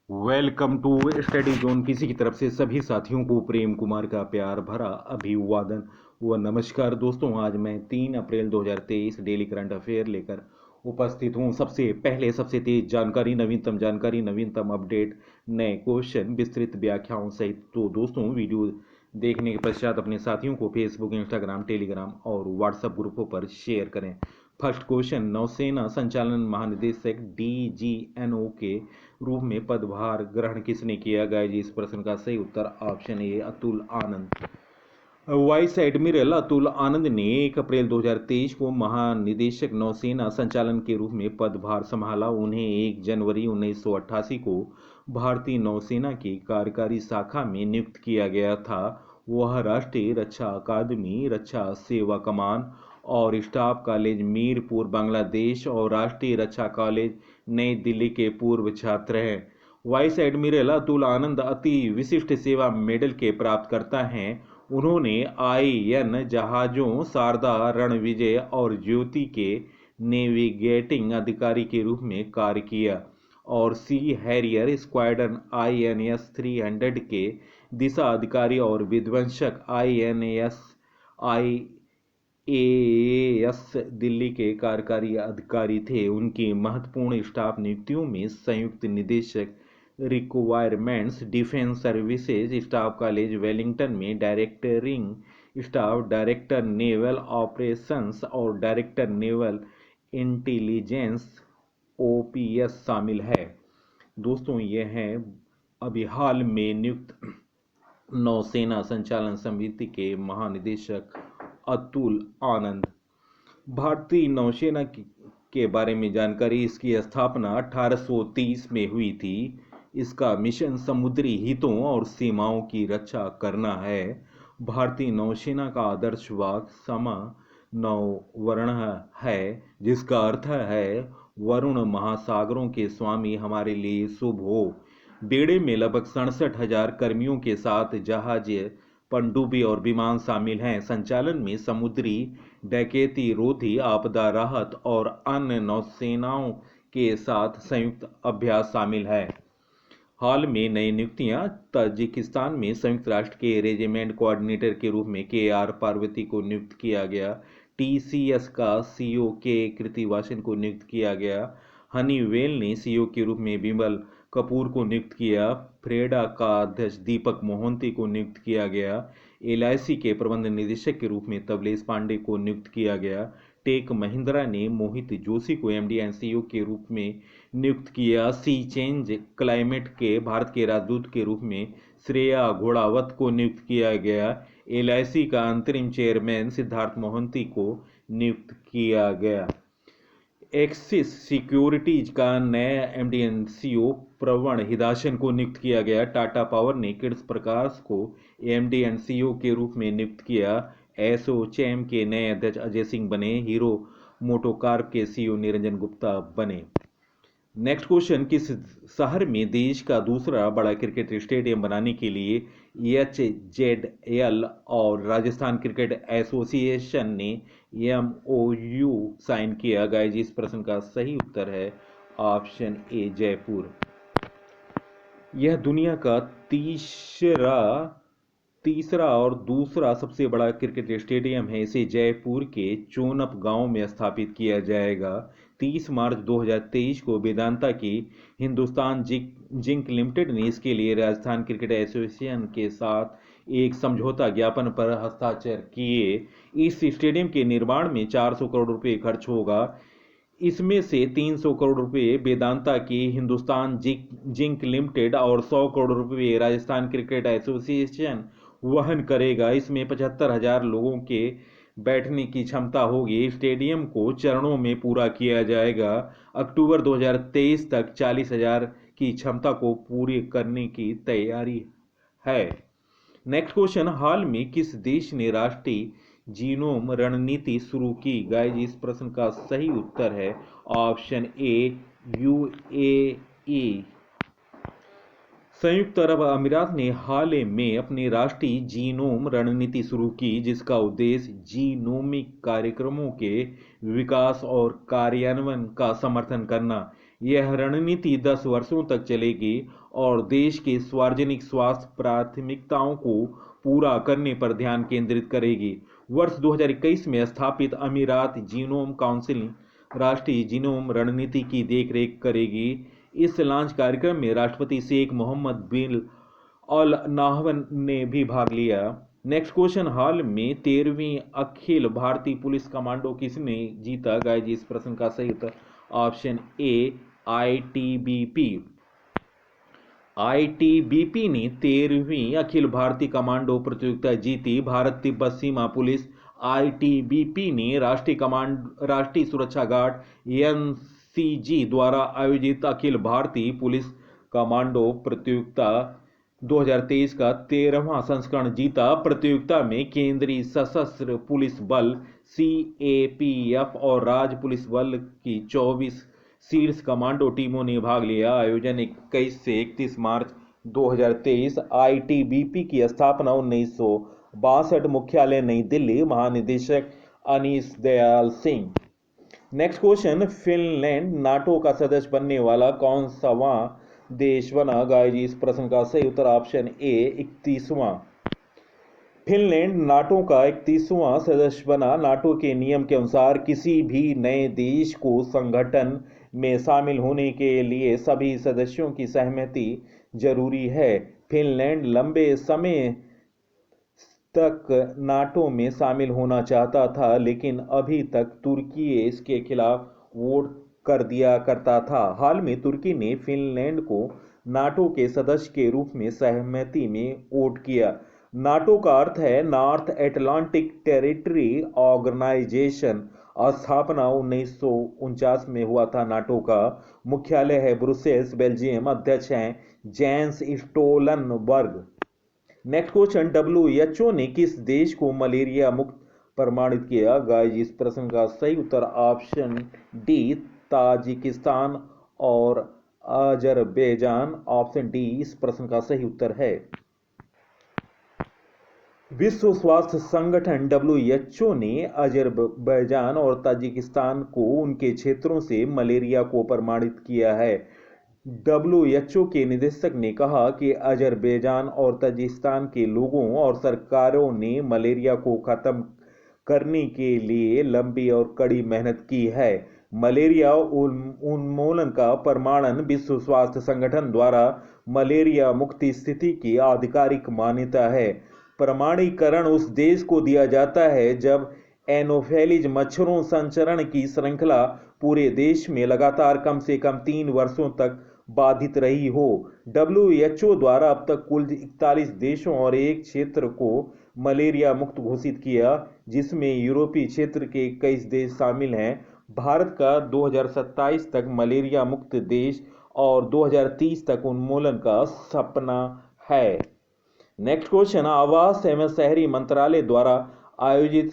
Welcome to study zone. किसी की तरफ से सभी साथियों को प्रेम कुमार का प्यार भरा अभिवादन व नमस्कार। दोस्तों, आज मैं 3 अप्रैल 2023 डेली करंट अफेयर लेकर उपस्थित हूं। सबसे पहले सबसे तेज जानकारी, नवीनतम अपडेट, नए क्वेश्चन, विस्तृत व्याख्याओं सहित। तो दोस्तों, वीडियो देखने के पश्चात अपने साथियों को फेसबुक, इंस्टाग्राम, टेलीग्राम और व्हाट्सएप ग्रुपों पर शेयर करें। फर्स्ट क्वेश्चन, नौसेना संचालन महानिदेशक DGNO के रूप में पदभार ग्रहण किसने किया? गया जी, इस प्रश्न का सही उत्तर option A Atul Anand. Vice admiral Atul Anand ने 1 अप्रैल 2023 को महानिदेशक नौसेना संचालन के रूप में पदभार संभाला। उन्हें 1 जनवरी 1988 को भारतीय नौसेना की कार्यकारी शाखा में नियुक्त किया गया था। वह राष्ट्रीय रक्षा अकादमी, रक्षा सेवा कमान और स्टाफ कॉलेज मीरपुर बांग्लादेश और राष्ट्रीय रक्षा कॉलेज नई दिल्ली के पूर्व छात्र हैं। वाइस एडमिरल अतुल आनंद अति विशिष्ट सेवा मेडल के प्राप्तकर्ता हैं। उन्होंने IN जहाजों शारदा, रणविजय और ज्योति के नेविगेटिंग अधिकारी के रूप में कार्य किया और सी हैरियर स्क्वाड्रन INS 300 के दिशा अधिकारी और विध्वंसक INS IAS दिल्ली के कार्यकारी अधिकारी थे। उनकी महत्वपूर्ण स्टाफ नियुक्तियों में संयुक्त निदेशक requirements, defence services, staff college Wellington में डायरेक्टरिंग स्टाफ, डायरेक्टर नेवल ऑपरेशंस और डायरेक्टर नेवल इंटेलिजेंस OPS शामिल है। दोस्तों, ये हैं अभी हाल में नियुक्त नौसेना संचालन समिति के महानिदेशक अतुल आनंद। भारतीय नौसेना के बारे में जानकारी, इसकी स्थापना 1830 में हुई थी। इसका मिशन समुद्री हितों और सीमाओं की रक्षा करना है। भारतीय नौसेना का आदर्श वाक्य समा नौवर्ण है, जिसका अर्थ है वरुण महासागरों के स्वामी हमारे लिए शुभ हो। बेड़े में लगभग 67,000 कर्मियों के साथ जहाज, पनडुब्बी और विमान शामिल हैं। संचालन में समुद्री डकैती रोधी, आपदा राहत और अन्य नौसेनाओं के साथ संयुक्त अभ्यास शामिल है। हाल में नई नियुक्तियां, ताजिकिस्तान में संयुक्त राष्ट्र के रेजिमेंट कोऑर्डिनेटर के रूप में KR पार्वती को नियुक्त किया गया। TCS का CEO के कृतिवासन को नियुक्त किया गया। हनीवेल ने CEO के रूप में बिमल कपूर को नियुक्त किया। फ्रेडा का अध्यक्ष दीपक मोहंती को नियुक्त किया गया। LIC के प्रबंध निदेशक के रूप में तबलेश पांडे को नियुक्त किया गया। टेक महिंद्रा ने मोहित जोशी को MD एंड CEO के रूप में नियुक्त किया। सी चेंज क्लाइमेट के भारत के राजदूत के रूप में श्रेया घोड़ावत को नियुक्त किया गया। LIC का अंतरिम चेयरमैन सिद्धार्थ मोहंती को नियुक्त किया गया। एक्सिस सिक्योरिटीज का नया MD एंड CEO प्रवण हिदासन को नियुक्त किया गया। टाटा पावर ने किड्स प्रकाश को MD एंड CEO के रूप में नियुक्त किया। एसोचैम के नए अध्यक्ष अजय सिंह बने। हीरो मोटोकॉर्प के CEO निरंजन गुप्ता बने। नेक्स्ट क्वेश्चन, किस शहर में देश का दूसरा बड़ा क्रिकेट स्टेडियम बनाने के लिए HZL और राजस्थान क्रिकेट एसोसिएशन ने MOU साइन किया? गया जी, इस प्रश्न का सही उत्तर है ऑप्शन ए जयपुर। यह दुनिया का तीसरा और दूसरा सबसे बड़ा क्रिकेट स्टेडियम है। इसे जयपुर के चोनप गांव में स्थापित किया जाएगा। 30 मार्च 2023 को वेदांता की हिंदुस्तान जिंक लिमिटेड ने इसके लिए राजस्थान क्रिकेट एसोसिएशन के साथ एक समझौता ज्ञापन पर हस्ताक्षर किए। इस स्टेडियम के निर्माण में 400 करोड़ रुपए खर्च होगा। इसमें से 300 करोड़ रुपए वेदांता की हिंदुस्तान जिंक लिमिटेड और 100 करोड़ रुपए राजस्थान क्रिकेट एसोसिएशन वहन करेगा। इसमें 75,000 लोगों के बैठने की क्षमता होगी। स्टेडियम को चरणों में पूरा किया जाएगा। अक्टूबर 2023 तक 40,000 की क्षमता को पूरी करने की तैयारी है। नेक्स्ट क्वेश्चन, हाल में किस देश ने राष्ट्रीय जीनोम रणनीति शुरू की? गाइस, इस प्रश्न का सही उत्तर है ऑप्शन ए UAE। संयुक्त अरब अमीरात ने हाल में अपनी राष्ट्रीय जीनोम रणनीति शुरू की, जिसका उद्देश्य जीनोमिक कार्यक्रमों के विकास और कार्यान्वयन का समर्थन करना। यह रणनीति 10 वर्षों तक चलेगी और देश के सार्वजनिक स्वास्थ्य प्राथमिकताओं को पूरा करने पर ध्यान केंद्रित करेगी। वर्ष 2021 में स्थापित अमीरात जीनोम काउंसिल राष्ट्रीय जीनोम रणनीति की देखरेख करेगी। इस लॉन्च कार्यक्रम में राष्ट्रपति शेख मोहम्मद बिन अल नाहयान ने भी भाग लिया। नेक्स्ट क्वेश्चन, हाल में 13वीं अखिल भारतीय पुलिस कमांडो किसने जीता? गाइस इस प्रश्न का सही उत्तर ऑप्शन ए आईटीबीपी। आईटीबीपी ने 13वीं अखिल भारतीय कमांडो प्रतियोगिता जीती। भारत तिब्बत सीमा पुलिस आईटीबीपी ने राष्ट्रीय सुरक्षा गार्ड एनसीजी द्वारा आयोजित अखिल भारतीय पुलिस कमांडो प्रतियोगिता 2023 का 13वां संस्करण जीता। प्रतियोगिता में केंद्रीय सशस्त्र पुलिस बल सीएपीएफ और राज्य पुलिस बल की 24 शीर्ष कमांडो टीमों ने भाग लिया। आयोजन 21 से 31 मार्च 2023। आईटीबीपी की स्थापना 1962। मुख्यालय नई दिल्ली। महानिदेशक Anish Dayal Singh. Next question, Finland NATO का सदस्य बनने वाला कौन सावां देश बना? गाइस इस प्रश्न का सही उत्तर ऑप्शन ए 31वां। फिनलैंड नाटो का 31वां सदस्य बना। नाटो के नियम के अनुसार किसी भी नए देश को संगठन में शामिल होने के लिए सभी सदस्यों की सहमति जरूरी है। फिनलैंड लंबे समय तक नाटो में शामिल होना चाहता था, लेकिन अभी तक तुर्की इसके खिलाफ वोट कर दिया करता था। हाल में तुर्की ने फिनलैंड को नाटो के सदस्य के रूप में सहमति में वोट किया। नाटो का अर्थ है नॉर्थ एटलांटिक टेरिटरी ऑर्गेनाइजेशन। स्थापना 1949 में हुआ था। नाटो का मुख्यालय है ब्रुसेल्स, बेल्जियम। अध्यक्ष हैं gents Stoltenberg. Next question, WHO ने किस देश को मलेरिया मुक्त प्रमाणित किया? गाइस इस प्रश्न का सही उत्तर ऑप्शन डी ताजिकिस्तान और अजरबैजान। ऑप्शन डी इस प्रश्न का सही उत्तर है। विश्व स्वास्थ्य संगठन डब्ल्यूएचओ ने अजरबैजान और ताजिकिस्तान को उनके क्षेत्रों से मलेरिया को प्रमाणित किया है। डब्ल्यूएचओ के निदेशक ने कहा कि अजरबैजान और ताजिकिस्तान के लोगों और सरकारों ने मलेरिया को खत्म करने के लिए लंबी और कड़ी मेहनत की है। मलेरिया उन्मूलन का प्रमाणन विश्व स्वास्थ्य संगठन द्वारा मलेरिया मुक्ति स्थिति की आधिकारिक मान्यता है। प्रमाणीकरण उस देश को दिया जाता है जब एनोफेलिज मच्छरों संचरण की श्रृंखला पूरे देश में लगातार कम से कम 3 वर्षों तक बाधित रही हो। डब्ल्यूएचओ द्वारा अब तक कुल 41 देशों और एक क्षेत्र को मलेरिया मुक्त घोषित किया, जिसमें यूरोपीय क्षेत्र के 21 देश शामिल हैं। भारत का 2027 तक मलेरिया मुक्त देश और 2030 तक उन्मूलन का सपना है। नेक्स्ट क्वेश्चन, आवास एवं शहरी मंत्रालय द्वारा आयोजित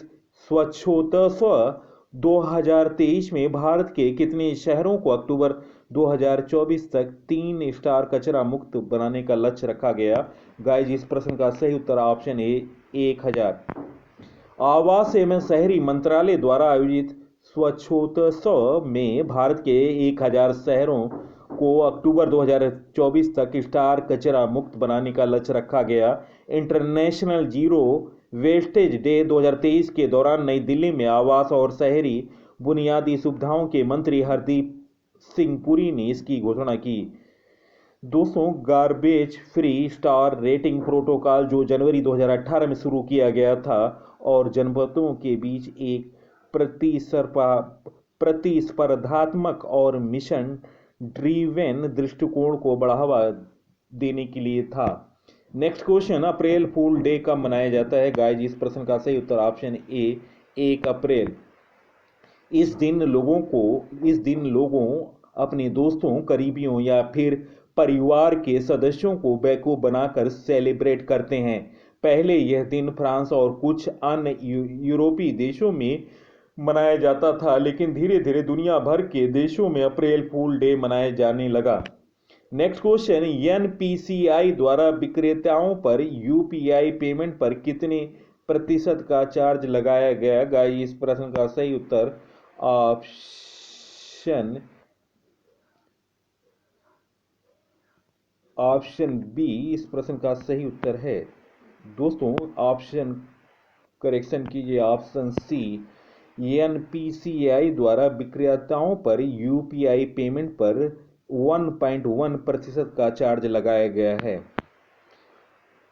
स्वच्छोत्सव 2023 में भारत के कितने शहरों को अक्टूबर 2024 तक 3 स्टार कचरा मुक्त बनाने का लक्ष्य रखा गया? गाइस इस प्रश्न का सही उत्तर ऑप्शन ए 1000। आवास एवं शहरी मंत्रालय द्वारा आयोजित स्वच्छोत्सव में भारत के 1000 शहरों को अक्टूबर 2024 तक स्टार कचरा मुक्त बनाने का लक्ष्य रखा गया। इंटरनेशनल जीरो वेस्टेज डे 2023 के दौरान नई दिल्ली में आवास और शहरी बुनियादी सुविधाओं के मंत्री हरदीप सिंह पुरी ने इसकी घोषणा की। दोस्तों, garbage free star rating protocol जो जनवरी 2018 में शुरू किया गया था और जनपदों के बीच एक प्रतिस्पर्धात्मक और मिशन ड्रीवेन दृष्टिकोण को बढ़ावा देने के लिए था। नेक्स्ट क्वेश्चन, अप्रैल फूल डे कब मनाया जाता है? गाइस इस प्रश्न का सही उत्तर ऑप्शन ए 1 अप्रैल। इस दिन लोगों अपने दोस्तों, करीबियों या फिर परिवार के सदस्यों को बेवकूफ बनाकर सेलिब्रेट करते हैं। पहले यह दिन फ्रांस और कुछ अन्य यूरोपीय देशों में मनाया जाता था, लेकिन धीरे धीरे दुनिया भर के देशों में अप्रैल फूल डे मनाया जाने लगा। नेक्स्ट क्वेश्चन, एनपीसीआई द्वारा विक्रेताओं पर यूपीआई पेमेंट पर कितने प्रतिशत का चार्ज लगाया गया? गाइस इस प्रश्न का सही उत्तर ऑप्शन ऑप्शन बी इस प्रश्न का सही उत्तर है। दोस्तों ऑप्शन करेक्शन कीजिए, ऑप्शन सी एनपीसीआई द्वारा विक्रेताओं पर यूपीआई पेमेंट पर 1.1% का चार्ज लगाया गया है।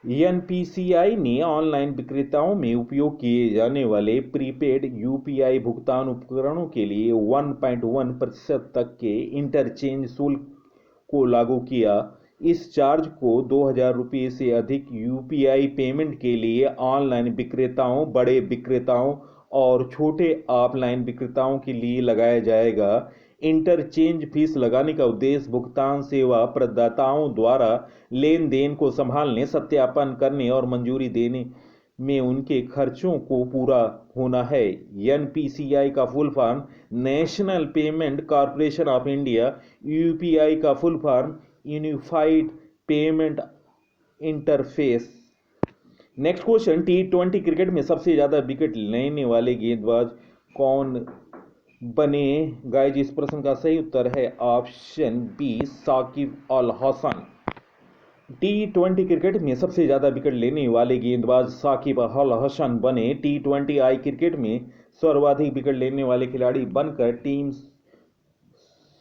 एनपीसीआई ने ऑनलाइन विक्रेताओं में उपयोग किए जाने वाले प्रीपेड यूपीआई भुगतान उपकरणों के लिए 1.1% तक के इंटरचेंज शुल्क को लागू किया। इस चार्ज को 2,000 रुपये से अधिक यूपीआई पेमेंट के लिए ऑनलाइन विक्रेताओं, बड़े विक्रेताओं और छोटे ऑफलाइन विक्रेताओं के लिए लगाया जाएगा। इंटरचेंज फीस लगाने का उद्देश्य भुगतान सेवा प्रदाताओं द्वारा लेन देन को संभालने, सत्यापन करने और मंजूरी देने में उनके खर्चों को पूरा होना है। एनपीसीआई का full form National Payment Corporation of India, UPI का full form Unified Payment Interface. Next question, T20 cricket में सबसे ज्यादा विकेट लेने वाले गेंदबाज कौन बने? गाइज इस प्रश्न का सही उत्तर है option B Shakib Al Hasan. T20 cricket में सबसे ज्यादा विकेट लेने वाले गेंदबाज साकिब अल हसन बने। T20I क्रिकेट में सर्वाधिक विकेट लेने वाले खिलाड़ी बनकर टीम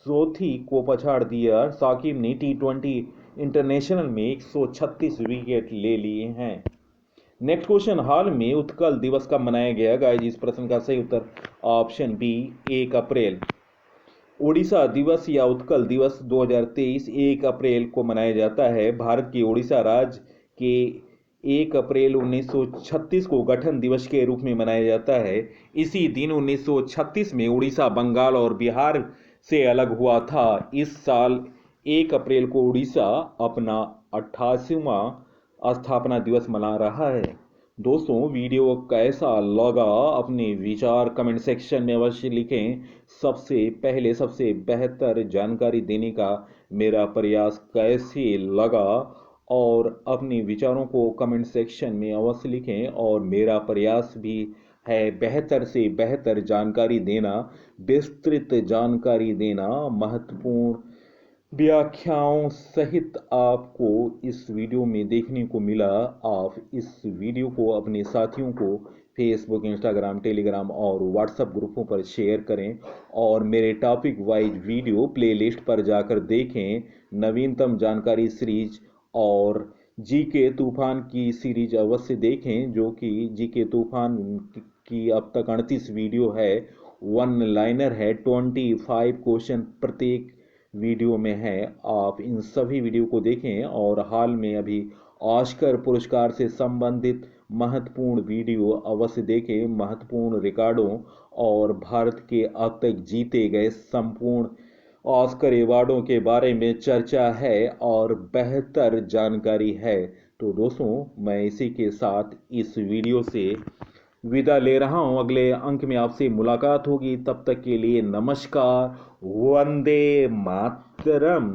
सोथी को पछाड़ दिया। साकिब ने T20 इंटरनेशनल में 136 विकेट ले लिए हैं। नेक्स्ट क्वेश्चन, हाल में उत्कल दिवस कब मनाया गया? गाइज इस प्रश्न का सही उत्तर ऑप्शन बी 1 अप्रैल। ओडिशा दिवस या उत्कल दिवस 2023 1 अप्रैल को मनाया जाता है। भारत के ओडिशा राज्य के 1 अप्रैल 1936 को गठन दिवस के रूप में मनाया जाता है। इसी दिन 1936 में उड़ीसा बंगाल और बिहार से अलग हुआ था। इस साल 1 अप्रैल को उड़ीसा अपना 88वां स्थापना दिवस मना रहा है। दोस्तों वीडियो कैसा लगा अपने विचार कमेंट सेक्शन में अवश्य लिखें। सबसे पहले सबसे बेहतर जानकारी देने का मेरा प्रयास कैसे लगा और अपने विचारों को कमेंट सेक्शन में अवश्य लिखें। और मेरा प्रयास भी है बेहतर से बेहतर जानकारी देना, विस्तृत जानकारी देना, महत्वपूर्ण व्याख्याओं सहित आपको इस वीडियो में देखने को मिला। आप इस वीडियो को अपने साथियों को फेसबुक, इंस्टाग्राम, टेलीग्राम और व्हाट्सएप ग्रुपों पर शेयर करें और मेरे टॉपिक वाइज वीडियो प्लेलिस्ट पर जाकर देखें। नवीनतम जानकारी सीरीज और जीके तूफान की सीरीज अवश्य देखें, जो कि जीके तूफान की अब तक 38 वीडियो है। 1 लाइनर है, 25 क्वेश्चन प्रत्येक वीडियो में है। आप इन सभी वीडियो को देखें और हाल में अभी ऑस्कर पुरस्कार से संबंधित महत्वपूर्ण वीडियो अवश्य देखें। महत्वपूर्ण रिकॉर्डों और भारत के अब तक जीते गए संपूर्ण ऑस्कर अवार्डों के बारे में चर्चा है और बेहतर जानकारी है। तो दोस्तों मैं इसी के साथ इस वीडियो से विदा ले रहा हूं। अगले अंक में आपसे मुलाकात होगी। तब तक के लिए नमस्कार, वंदे मातरम।